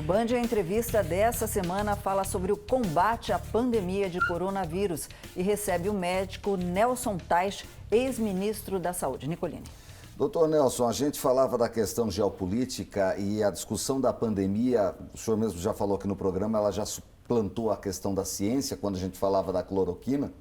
Band, a entrevista dessa semana fala sobre o combate à pandemia de coronavírus e recebe o médico Nelson Teich, ex-ministro da Saúde. Nicolini. Doutor Nelson, a gente falava da questão geopolítica e a discussão da pandemia, o senhor mesmo já falou aqui no programa, ela já suplantou a questão da ciência, quando a gente falava da cloroquina.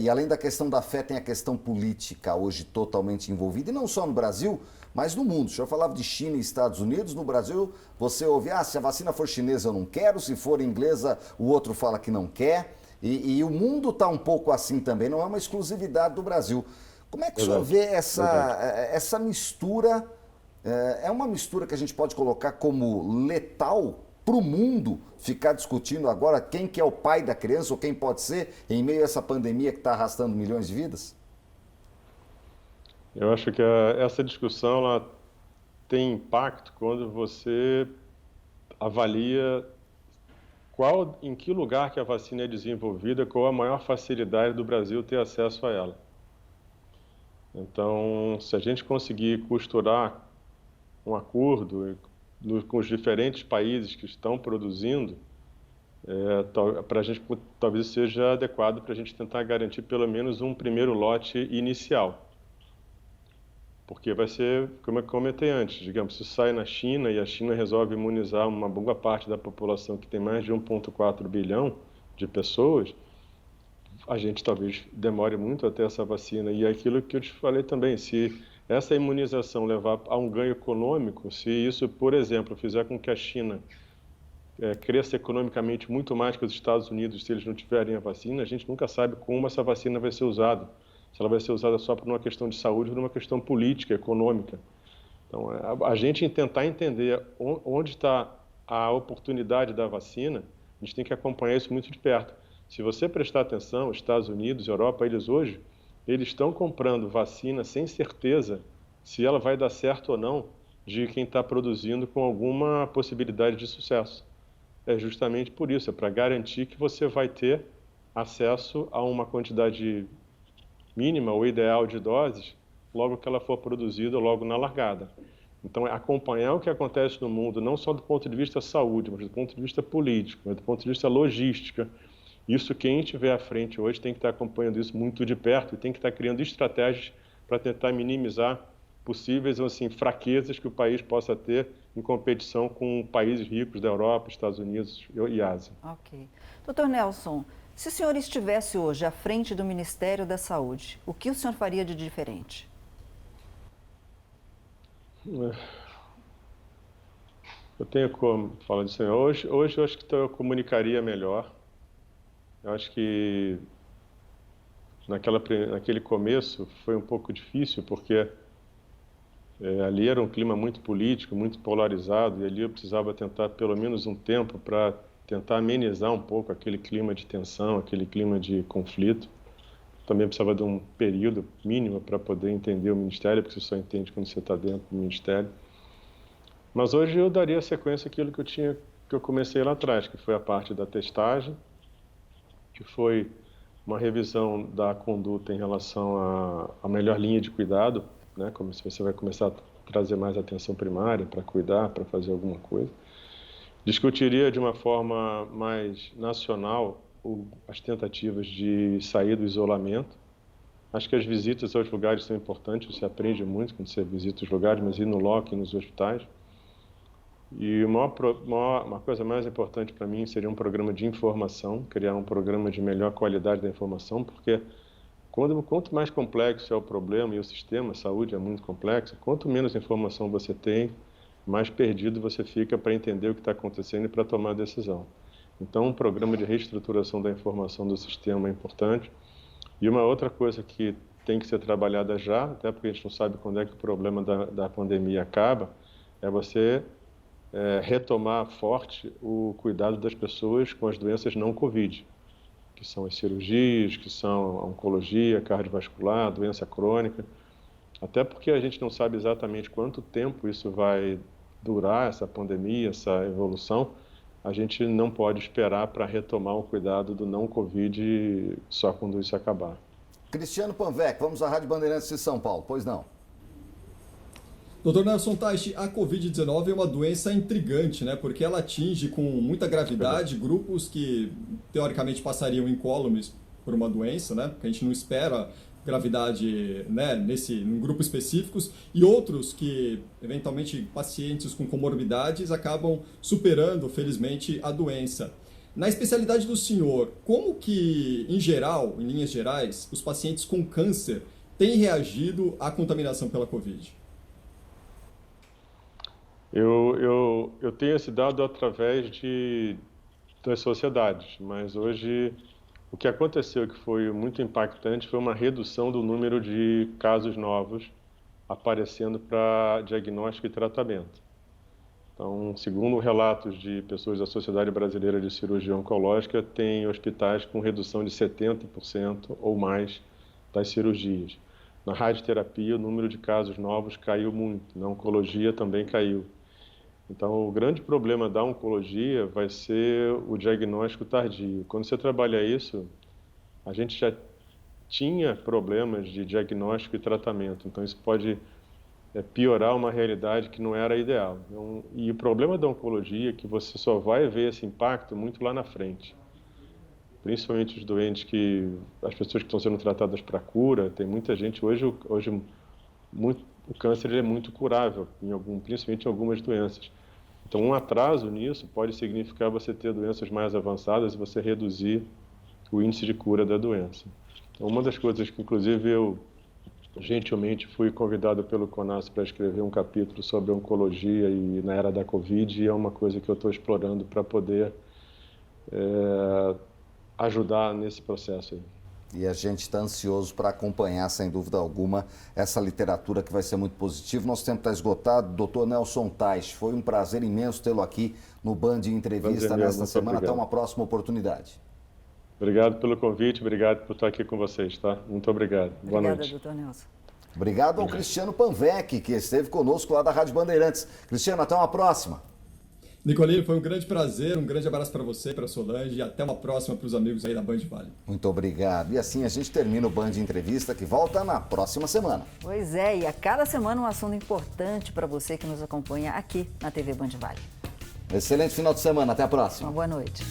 E além da questão da fé, tem a questão política hoje totalmente envolvida, e não só no Brasil, mas no mundo. O senhor falava de China e Estados Unidos, no Brasil você ouve, se a vacina for chinesa eu não quero, se for inglesa o outro fala que não quer, e o mundo está um pouco assim também, não é uma exclusividade do Brasil. Como é que o senhor vê essa mistura? É uma mistura que a gente pode colocar como letal para o mundo ficar discutindo agora quem que é o pai da criança ou quem pode ser em meio a essa pandemia que está arrastando milhões de vidas? Eu acho que essa discussão ela tem impacto quando você avalia em que lugar que a vacina é desenvolvida, qual a maior facilidade do Brasil ter acesso a ela. Então, se a gente conseguir costurar um acordo com os diferentes países que estão produzindo, para a gente talvez seja adequado para a gente tentar garantir pelo menos um primeiro lote inicial. Porque vai ser, como eu comentei antes, digamos, se sai na China e a China resolve imunizar uma boa parte da população que tem mais de 1,4 bilhão de pessoas, a gente talvez demore muito até essa vacina. E é aquilo que eu te falei também, se essa imunização levar a um ganho econômico, se isso, por exemplo, fizer com que a China cresça economicamente muito mais que os Estados Unidos, se eles não tiverem a vacina, a gente nunca sabe como essa vacina vai ser usada. Se ela vai ser usada só por uma questão de saúde ou por uma questão política, econômica. Então, a gente tentar entender onde está a oportunidade da vacina, a gente tem que acompanhar isso muito de perto. Se você prestar atenção, Estados Unidos, Europa, eles estão comprando vacina sem certeza se ela vai dar certo ou não de quem está produzindo com alguma possibilidade de sucesso. É justamente por isso, é para garantir que você vai ter acesso a uma quantidade mínima ou ideal de doses logo que ela for produzida, logo na largada. Então, é acompanhar o que acontece no mundo, não só do ponto de vista saúde, mas do ponto de vista político, mas do ponto de vista logística. Isso, quem estiver à frente hoje tem que estar acompanhando isso muito de perto e tem que estar criando estratégias para tentar minimizar possíveis fraquezas que o país possa ter em competição com países ricos da Europa, Estados Unidos e Ásia. Ok. Doutor Nelson, se o senhor estivesse hoje à frente do Ministério da Saúde, o que o senhor faria de diferente? Eu tenho como falar disso. Hoje eu acho que eu comunicaria melhor. Eu acho que naquele começo foi um pouco difícil, porque ali era um clima muito político, muito polarizado, e ali eu precisava tentar pelo menos um tempo para tentar amenizar um pouco aquele clima de tensão, aquele clima de conflito. Também precisava de um período mínimo para poder entender o Ministério, porque você só entende quando você está dentro do Ministério. Mas hoje eu daria sequência àquilo que eu comecei lá atrás, que foi a parte da testagem, que foi uma revisão da conduta em relação à melhor linha de cuidado, né? Como se você vai começar a trazer mais atenção primária para cuidar, para fazer alguma coisa. Discutiria de uma forma mais nacional as tentativas de sair do isolamento. Acho que as visitas aos lugares são importantes, você aprende muito quando você visita os lugares, mas ir no loco, nos hospitais. E uma coisa mais importante para mim seria um programa de informação, criar um programa de melhor qualidade da informação, porque quanto mais complexo é o problema e o sistema, a saúde é muito complexo, quanto menos informação você tem, mais perdido você fica para entender o que está acontecendo e para tomar a decisão. Então, um programa de reestruturação da informação do sistema é importante. E uma outra coisa que tem que ser trabalhada já, até porque a gente não sabe quando é que o problema da pandemia acaba, é você retomar forte o cuidado das pessoas com as doenças não Covid, que são as cirurgias, que são a oncologia, cardiovascular, doença crônica. Até porque a gente não sabe exatamente quanto tempo isso vai durar, essa pandemia, essa evolução, a gente não pode esperar para retomar o cuidado do não Covid só quando isso acabar. Cristiano Panvec, vamos à Rádio Bandeirantes de São Paulo, pois não? Doutor Nelson Teich, a Covid-19 é uma doença intrigante, né? Porque ela atinge com muita gravidade grupos que, teoricamente, passariam incólumes por uma doença, né? Porque a gente não espera gravidade, né, em grupos específicos, e outros que, eventualmente, pacientes com comorbidades acabam superando, felizmente, a doença. Na especialidade do senhor, como que, em geral, em linhas gerais, os pacientes com câncer têm reagido à contaminação pela Covid? Eu tenho esse dado através das sociedades, mas hoje o que aconteceu que foi muito impactante foi uma redução do número de casos novos aparecendo para diagnóstico e tratamento. Então, segundo relatos de pessoas da Sociedade Brasileira de Cirurgia Oncológica, tem hospitais com redução de 70% ou mais das cirurgias. Na radioterapia, o número de casos novos caiu muito, na oncologia também caiu. Então, o grande problema da oncologia vai ser o diagnóstico tardio. Quando você trabalha isso, a gente já tinha problemas de diagnóstico e tratamento. Então, isso pode piorar uma realidade que não era ideal. Então, e o problema da oncologia é que você só vai ver esse impacto muito lá na frente. Principalmente os doentes as pessoas que estão sendo tratadas para cura, tem muita gente hoje o câncer é muito curável, principalmente em algumas doenças. Então, um atraso nisso pode significar você ter doenças mais avançadas e você reduzir o índice de cura da doença. Então, uma das coisas que, inclusive, eu gentilmente fui convidado pelo CONAS para escrever um capítulo sobre oncologia e na era da Covid, e é uma coisa que eu estou explorando para poder ajudar nesse processo aí. E a gente está ansioso para acompanhar, sem dúvida alguma, essa literatura que vai ser muito positiva. Nosso tempo está esgotado. Doutor Nelson Teich, foi um prazer imenso tê-lo aqui no Band Entrevista nesta semana. Até uma próxima oportunidade. Obrigado pelo convite, obrigado por estar aqui com vocês, tá? Muito obrigado. Boa noite. Obrigada, doutor Nelson. Obrigado ao Cristiano Panvec, que esteve conosco lá da Rádio Bandeirantes. Cristiano, até uma próxima. Nicolino, foi um grande prazer, um grande abraço para você, para a Solange, e até uma próxima para os amigos aí da Band Vale. Muito obrigado. E assim a gente termina o Band Entrevista, que volta na próxima semana. Pois é, e a cada semana um assunto importante para você que nos acompanha aqui na TV Band Vale. Excelente final de semana, até a próxima. Uma boa noite.